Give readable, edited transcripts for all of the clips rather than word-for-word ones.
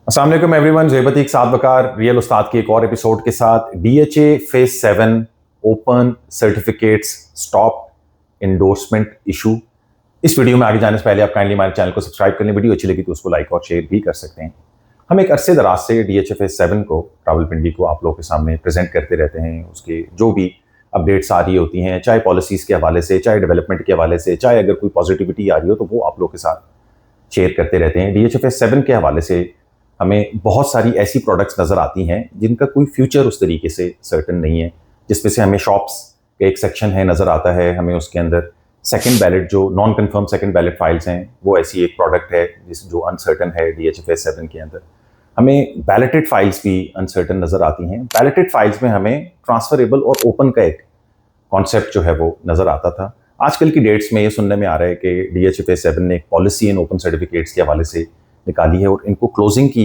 अस्सलाम वालेकुम एवरीवन, ज़ुहैब अतीक साद बकार रियल उस्ताद के एक और एपिसोड के साथ DHA phase 7 open certificates stop endorsement issue. इस वीडियो में आगे जाने से पहले आप काइंडली हमारे चैनल को सब्सक्राइब कर लें। वीडियो अच्छी लगी तो उसको लाइक और शेयर भी कर सकते हैं। हम एक अरसे दराज से डीएचए फेज 7 को रावलपिंडी को आप लोगों के सामने प्रेजेंट करते रहते हैं। उसके जो भी अपडेट्स आ रही होती हैं, चाहे पॉलिसीज़ के हवाले से, चाहे डेवलपमेंट के हवाले से, चाहे अगर कोई पॉजिटिविटी आ रही हो तो वो आप लोगों के साथ शेयर करते रहते हैं। डीएचए फेज 7 के हवाले से हमें बहुत सारी ऐसी प्रोडक्ट्स नज़र आती हैं जिनका कोई फ्यूचर उस तरीके से सर्टन नहीं है, जिसमें से हमें शॉप्स का एक सेक्शन है नज़र आता है। हमें उसके अंदर सेकंड बैलेट, जो non confirm second ballot files हैं, वो ऐसी एक प्रोडक्ट है जो अनसर्टन है डीएचए फेज 7 के अंदर। हमें बैलेटेड फाइल्स भी अनसर्टन नज़र आती हैं। बैलेटेड फाइल्स में हमें ट्रांसफरेबल और ओपन का एक कॉन्सेप्ट जो है वो नज़र आता था। आजकल की डेट्स में ये सुनने में आ रहा है कि डीएचए फेज 7 ने एक पॉलिसी इन ओपन सर्टिफिकेट्स के हवाले से निकाली है और इनको क्लोजिंग की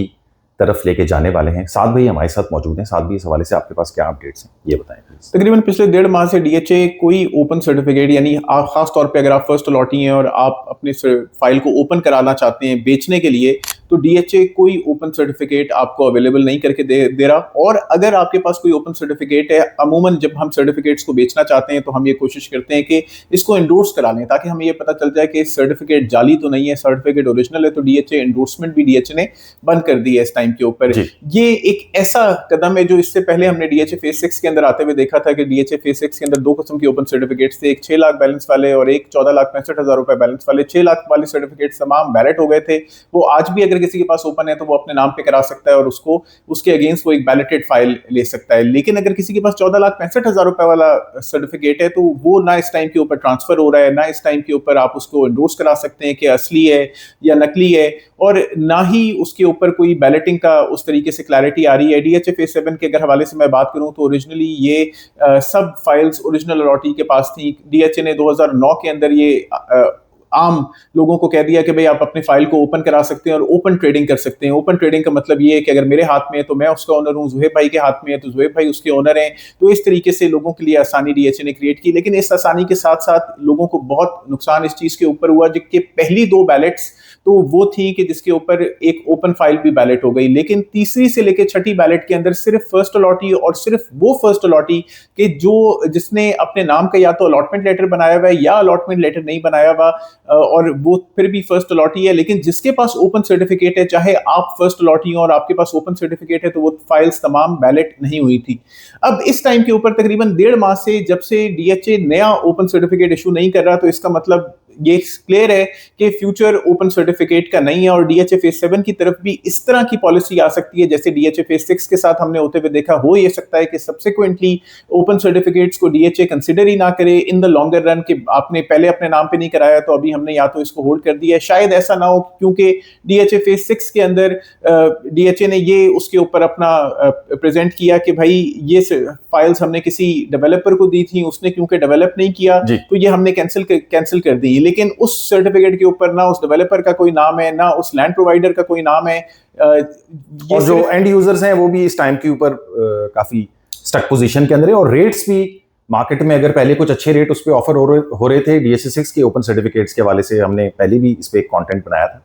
तरफ लेके जाने वाले हैं। साथ भाई हमारे साथ मौजूद हैं। साथ भी इस हवाले से आपके पास क्या अपडेट्स हैं ये बताएं प्लीज। तकरीबन पिछले 1.5 माह से डीएचए कोई ओपन सर्टिफिकेट, यानी आप खास तौर पे अगर आप फर्स्ट अलॉटी हैं और आप अपने फाइल को ओपन कराना चाहते हैं बेचने के लिए, तो डीएचए कोई ओपन सर्टिफिकेट आपको अवेलेबल नहीं करके दे रहा। और अगर आपके पास कोई ओपन सर्टिफिकेट है, अमूमन जब हम सर्टिफिकेट्स को बेचना चाहते हैं तो हम ये कोशिश करते हैं कि इसको इंडोर्स करा लें, ताकि हमें ये पता चल जाए कि सर्टिफिकेट जाली तो नहीं है, सर्टिफिकेट ओरिजिनल है। तो डीएचए इंडोर्समेंट भी डीएचए ने बंद कर दी है इस टाइम के ऊपर। ये एक ऐसा कदम है जो इससे पहले हमने डीएचए फेज 6 के अंदर आते हुए देखा था कि डीएचए फेज 6 के अंदर दो किस्म के ओपन सर्टिफिकेट्स थे, एक 6 लाख बैलेंस वाले और एक 14,65,000 रुपए बैलेंस वाले। 6 लाख वाले सर्टिफिकेट्स तमाम बैलेट हो गए थे। वो आज भी अगर किसी के पास ओपन है तो वो अपने नाम पे करा सकता है और उसको उसके अगेंस्ट वो एक बैलेटेड फाइल ले सकता है। लेकिन अगर किसी के पास 14,65,000 रुपए वाला सर्टिफिकेट है तो वो ना इस टाइम के ऊपर ट्रांसफर हो रहा है, ना इस टाइम के ऊपर आप उसको एंडोर्स करा सकते हैं कि असली है या नकली है, और ना ही उसके ऊपर कोई बैलेटिंग का उस तरीके से क्लैरिटी आ रही है। डीएचए फेज 7 के अगर हवाले से मैं बात करूं तो ओरिजिनली ये सब फाइल्स ओरिजिनल अलॉटी के पास थी। डीएचए ने 2009 के अंदर ये आम लोगों को कह दिया कि भाई आप अपने फाइल को ओपन करा सकते हैं और ओपन ट्रेडिंग कर सकते हैं। ओपन ट्रेडिंग का मतलब ये है कि अगर मेरे हाथ में है तो मैं उसका ओनर हूं, ज़ुहैब भाई के हाथ में है तो ज़ुहैब भाई उसके ओनर हैं। तो इस तरीके से लोगों के लिए आसानी डीएचए ने क्रिएट की। लेकिन इस आसानी के साथ साथ लोगों को बहुत नुकसान इस चीज के ऊपर हुआ, जिसके पहली 2 बैलेट्स तो वो थी कि जिसके ऊपर एक ओपन फाइल भी बैलेट हो गई। लेकिन तीसरी से लेकर छठी बैलेट के अंदर सिर्फ फर्स्ट अलॉटी और सिर्फ वो फर्स्ट अलॉटी के जिसने अपने नाम का या तो अलॉटमेंट लेटर बनाया हुआ है या अलॉटमेंट लेटर नहीं बनाया हुआ, और वो फिर भी फर्स्ट अलॉटी है। लेकिन जिसके पास ओपन सर्टिफिकेट है, चाहे आप फर्स्ट अलॉटी हो और आपके पास ओपन सर्टिफिकेट है, तो वो फाइल्स तमाम बैलेट नहीं हुई थी। अब इस टाइम के ऊपर तकरीबन 1.5 माह से जब से डीएचए नया ओपन सर्टिफिकेट इशू नहीं कर रहा, तो इसका मतलब ये क्लियर है कि फ्यूचर ओपन सर्टिफिकेट का नहीं है। और डीएचए फेज 7 की तरफ भी इस तरह की पॉलिसी आ सकती है जैसे डीएचए फेज 6 के साथ हमने होते हुए देखा। हो ये सकता है कि सब्सिक्वेंटली ओपन सर्टिफिकेट्स को डीएचए कंसिडर ही ना करे इन द लॉन्गर रन, कि आपने पहले अपने नाम पे नहीं कराया तो अभी हमने या तो इसको होल्ड कर दिया है। शायद ऐसा ना हो, क्योंकि डीएचए फेज 6 के अंदर डीएचए ने ये उसके ऊपर अपना प्रेजेंट किया कि भाई ये फाइल्स हमने किसी डेवलपर को दी थी, उसने क्योंकि डेवलप नहीं किया तो ये हमने कैंसिल कर दी। लेकिन उस सर्टिफिकेट के ऊपर ना उस डेवलपर का कोई नाम है, ना उस लैंड प्रोवाइडर का कोई नाम है। और जो एंड यूजर्स हैं वो भी इस टाइम के ऊपर काफी स्टक पोजीशन के अंदर है। और रेट्स भी मार्केट में अगर पहले कुछ अच्छे रेट उस पर ऑफर हो रहे थे डीएचए 6 के ओपन सर्टिफिकेट्स के हवाले से, हमने पहले भी इस पे एक कंटेंट बनाया था,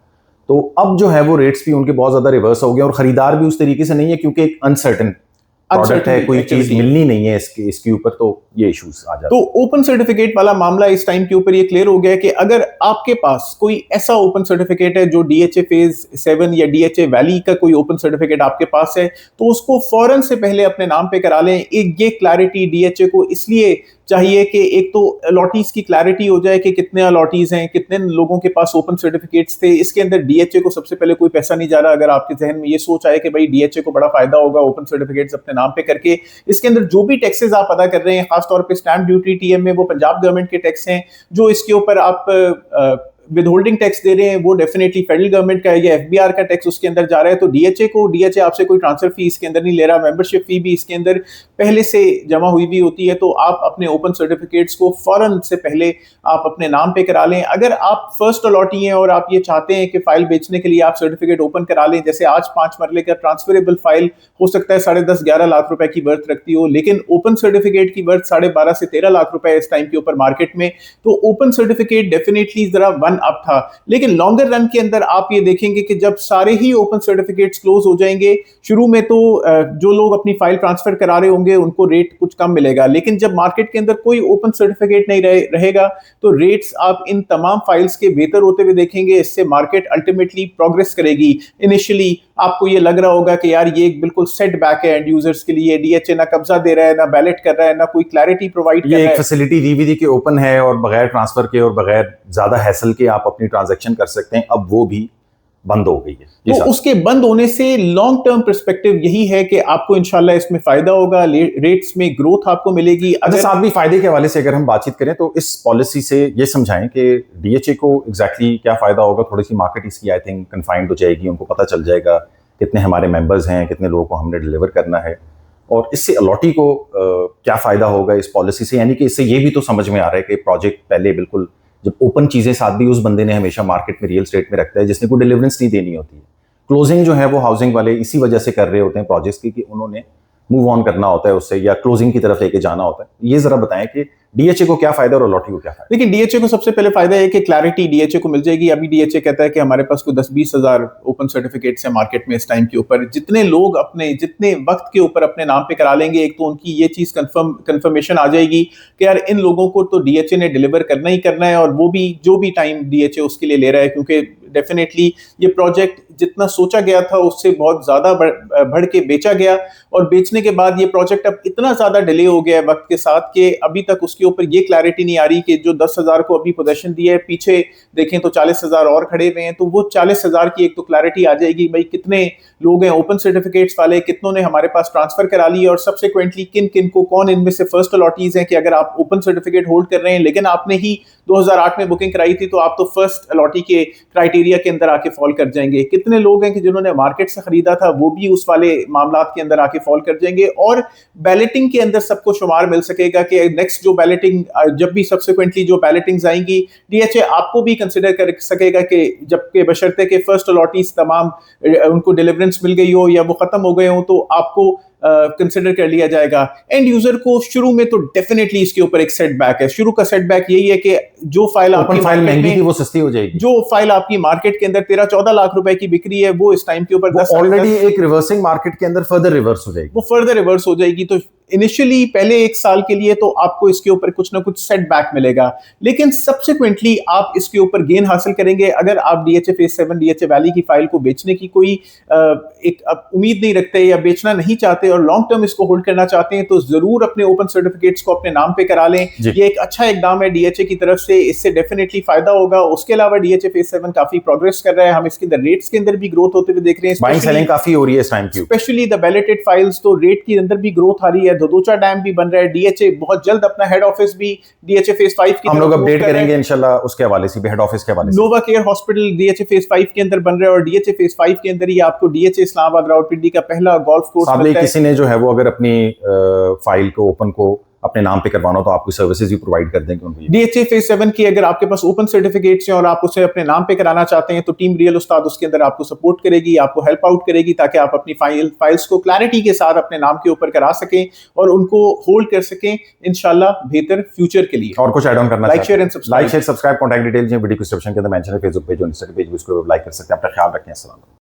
तो अब जो है वो रेट्स भी उनके बहुत ज्यादा रिवर्स हो गए और खरीदार भी उस तरीके से नहीं है, क्योंकि एक अनसर्टन प्रोडक्ट है, कोई चीज मिलनी नहीं है इसके ऊपर, तो ये इश्यूज आ जाते हैं। तो ओपन सर्टिफिकेट वाला मामला इस टाइम के ऊपर ये क्लियर हो गया कि अगर आपके पास कोई ऐसा ओपन सर्टिफिकेट है जो डीएचए फेज 7 या डीएचए वैली का कोई ओपन सर्टिफिकेट आपके पास है, तो उसको फौरन से पहले अपने नाम पे करा लें। एक ये क्लैरिटी डीएचए को इसलिए चाहिए कि एक तो अलॉटीज की क्लैरिटी हो जाए कि कितने अलॉटीज हैं, कितने लोगों के पास ओपन सर्टिफिकेट्स थे। इसके अंदर डीएचए को सबसे पहले कोई पैसा नहीं जा रहा। अगर आपके जहन में ये सोच आए कि भाई डीएचए को बड़ा फायदा होगा ओपन सर्टिफिकेट्स अपने नाम पे करके, इसके अंदर जो भी टैक्सेस आप अदा कर रहे हैं, खासतौर पे स्टैंप ड्यूटी टीएम में वो पंजाब गवर्नमेंट के टैक्स हैं, जो इसके ऊपर आप विद होल्डिंग टैक्स दे रहे हैं वो डेफिनेटली फेडरल गवर्नमेंट का या एफबीआर का टैक्स उसके अंदर जा रहा है। तो डीएचए आपसे कोई ट्रांसफर फी इसके अंदर नहीं ले रहा, मेंबरशिप फी भी इसके अंदर पहले से जमा हुई भी होती है, तो आप अपने ओपन सर्टिफिकेट्स को फौरन से पहले आप अपने नाम पे करा लें। अगर आप फर्स्ट अलॉटी हैं और आप ये चाहते हैं कि फाइल बेचने के लिए आप सर्टिफिकेट ओपन करा लें, जैसे आज 5 मरले का ट्रांसफरेबल फाइल हो सकता है 10.5-11 लाख रुपए की वर्थ रखती हो, लेकिन ओपन सर्टिफिकेट की वर्थ 12.5 से 13 लाख रुपए इस टाइम के ऊपर मार्केट में। तो ओपन सर्टिफिकेट डेफिनेटली जरा वन अप था, लेकिन लॉन्गर रन के अंदर आप ये देखेंगे कि जब सारे ही ओपन सर्टिफिकेट्स क्लोज हो जाएंगे, शुरू में तो जो लोग अपनी फाइल ट्रांसफर करा रहे होंगे उनको रेट कुछ कम मिलेगा, लेकिन जब मार्केट के अंदर कोई ओपन सर्टिफिकेट नहीं रहेगा तो रेट्स आप इन तमाम फाइल्स के बेहतर होते हुए देखेंगे। इससे मार्केट अल्टीमेटली प्रोग्रेस करेगी। इनिशियली आपको ये लग रहा होगा कि यार ये एक बिल्कुल सेटबैक है एंड यूजर्स के लिए, डीएचए ना कब्जा दे रहा है, ना बैलेट कर रहा है, ना कोई क्लैरिटी प्रोवाइड कर रहा है। ये एक फैसिलिटी डीवीडी के ओपन है और बगैर ट्रांसफर के और बगैर ज्यादा हैसल के आप अपनी ट्रांजैक्शन कर सकते हैं, अब वो भी बंद हो गई है। तो उसके बंद होने से लॉन्ग टर्म पर्सपेक्टिव यही है कि आपको इंशाल्लाह इसमें फायदा होगा, रेट्स में ग्रोथ आपको मिलेगी। अगर साथ भी फायदे के हवाले से अगर हम बातचीत करें तो इस पॉलिसी से ये समझाएं कि डीएचए को एग्जैक्टली क्या फायदा होगा। थोड़ी सी मार्केट इसकी आई थिंक कन्फाइंड हो जाएगी, उनको पता चल जाएगा कितने हमारे मेंबर्स हैं, कितने लोगों को हमने डिलीवर करना है, और इससे अलॉटी को क्या फ़ायदा होगा इस पॉलिसी से। यानी कि इससे ये भी तो समझ में आ रहा है कि प्रोजेक्ट पहले बिल्कुल जब ओपन चीज़ें साथ भी उस बंदे ने हमेशा मार्केट में रियल स्टेट में रखता है जिसने कोई डिलीवरेंस नहीं देनी होती है। क्लोजिंग जो है वो हाउसिंग वाले इसी वजह से कर रहे होते हैं प्रोजेक्ट्स की कि उन्होंने मूव ऑन करना होता है उससे या क्लोजिंग की तरफ लेके जाना होता है। ये जरा बताएं कि डीएचए को क्या फायदा और अलॉटी को क्या फायदा। देखिए, डीएचए को सबसे पहले फायदा है कि क्लैरिटी डीएचए को मिल जाएगी। अभी डीएचए कहता है कि हमारे पास कोई 10-20 हजार ओपन सर्टिफिकेट्स हैं मार्केट में इस टाइम के ऊपर। जितने लोग अपने जितने वक्त के ऊपर अपने नाम पे करा लेंगे, एक तो उनकी ये चीज कंफर्मेशन आ जाएगी कि यार इन लोगों को तो डीएचए ने डिलीवर करना ही करना है, और वो भी जो भी टाइम डीएचए उसके लिए ले रहा है, क्योंकि डेफिनेटली ये प्रोजेक्ट जितना सोचा गया था उससे बहुत ज्यादा बढ़ के बेचा गया, और बेचने के बाद ये प्रोजेक्ट अब इतना ज्यादा डिले हो गया है वक्त के साथ कि अभी तक उसके ऊपर ये क्लैरिटी नहीं आ रही कि जो 10,000 को अभी पोजेशन दिया है, पीछे देखें तो 40,000 और खड़े हुए हैं। तो वो 40,000 की एक तो क्लैरिटी आ जाएगी, भाई कितने लोग हैं ओपन सर्टिफिकेट्स वाले, कितनों ने हमारे पास ट्रांसफर करा ली, और सब्सिक्वेंटली किन किन को, कौन इनमें से फर्स्ट अलॉटीज हैं कि अगर आप ओपन सर्टिफिकेट होल्ड कर रहे हैं लेकिन आपने ही 2008 में बुकिंग कराई थी तो आप तो फर्स्ट अलॉटी के क्राइटेरिया के अंदर आके फॉल कर जाएंगे। कितने लोग हैं कि जिन्होंने मार्केट से खरीदा था वो भी उस वाले मामलात के अंदर आके फॉल कर जाएंगे। और बैलेटिंग के अंदर सबको शुमार मिल सकेगा कि नेक्स्ट जो बैलेटिंग, जब भी सब्सिक्वेंटली जो बैलेटिंग्स आएंगी, डीएचए आपको भी कंसिडर कर सकेगा कि जबकि बशर्ते के फर्स्ट अलॉटीज तमाम उनको डिलीवरेंस मिल गई हो या वो खत्म हो गए हो, तो आपको कंसिडर कर लिया जाएगा। एंड यूजर को शुरू में तो डेफिनेटली इसके ऊपर एक सेटबैक है। शुरू का सेटबैक यही है कि जो फाइल आपकी फाइल महंगी थी वो सस्ती हो जाएगी। जो फाइल आपकी मार्केट के अंदर 13-14 लाख रुपए की बिक्री है, वो इस टाइम के ऊपर ऑलरेडी एक रिवर्सिंग मार्केट के अंदर फर्दर रिवर्स हो जाएगी, वो फर्दर रिवर्स हो जाएगी। तो इनिशियली पहले 1 साल के लिए तो आपको इसके ऊपर कुछ ना कुछ सेटबैक मिलेगा, लेकिन सब्सिक्वेंटली आप इसके ऊपर गेन हासिल करेंगे। अगर आप डीएचए फेज 7 डीएचए वैली की फाइल को बेचने की कोई एक उम्मीद नहीं रखते या बेचना नहीं चाहते और लॉन्ग टर्म इसको होल्ड करना चाहते हैं, तो जरूर अपने ओपन सर्टिफिकेट्स को अपने नाम पे करा लें। ये एक अच्छा इकदाम है डीएचए की तरफ से, इससे डेफिनेटली फायदा होगा। उसके अलावा डीएचए फेज 7 काफी प्रोग्रेस कर रहा है, हम इसके अंदर रेट्स के अंदर भी ग्रोथ होते हुए देख रहे हैं। बाइंग सेलिंग काफी हो रही है इस टाइम की, स्पेशली द बैलेटेड फाइल्स, तो रेट के अंदर भी ग्रोथ आ रही है। दोदोचा डैम भी बन रहा है, डीएचए बहुत जल्द अपना हेड ऑफिस भी डीएचए फेज 5 की हम लोग अपडेट करेंगे इंशाल्लाह उसके हवाले से भी, हेड ऑफिस के हवाले से। नोवा केयर हॉस्पिटल डीएचए फेज 5 के अंदर बन रहा है, और डीएचए फेज 5 के अंदर ही आपको डीएचए इस्लामाबाद रावलपिंडी का पहला गोल्फ कोर्स मिलता है। किसी ने जो है वो अगर अपनी फाइल को ओपन को अपने नाम पे करवाना हो तो आपको सर्विसेज भी प्रोवाइड कर देंगे उनको। डीएचए फेज 7 की अगर आपके पास ओपन सर्टिफिकेट्स हैं और आप उसे अपने नाम पे कराना चाहते हैं, तो टीम रियल उस्ताद उसके अंदर आपको सपोर्ट करेगी, आपको हेल्प आउट करेगी, ताकि आप अपनी फाइल्स को क्लैरिटी के साथ अपने नाम के ऊपर करा सकें और उनको होल्ड कर सकें इंशाल्लाह बेहतर फ्यूचर के लिए। और कुछ ऐड ऑन करना, like share and subscribe, contact details video description के अंदर मेंशन है, फेसबुक पेज और इंस्टाग्राम पेज, उसको लाइक कर सकते हैं। अपना ख्याल रखें। अस्सलाम।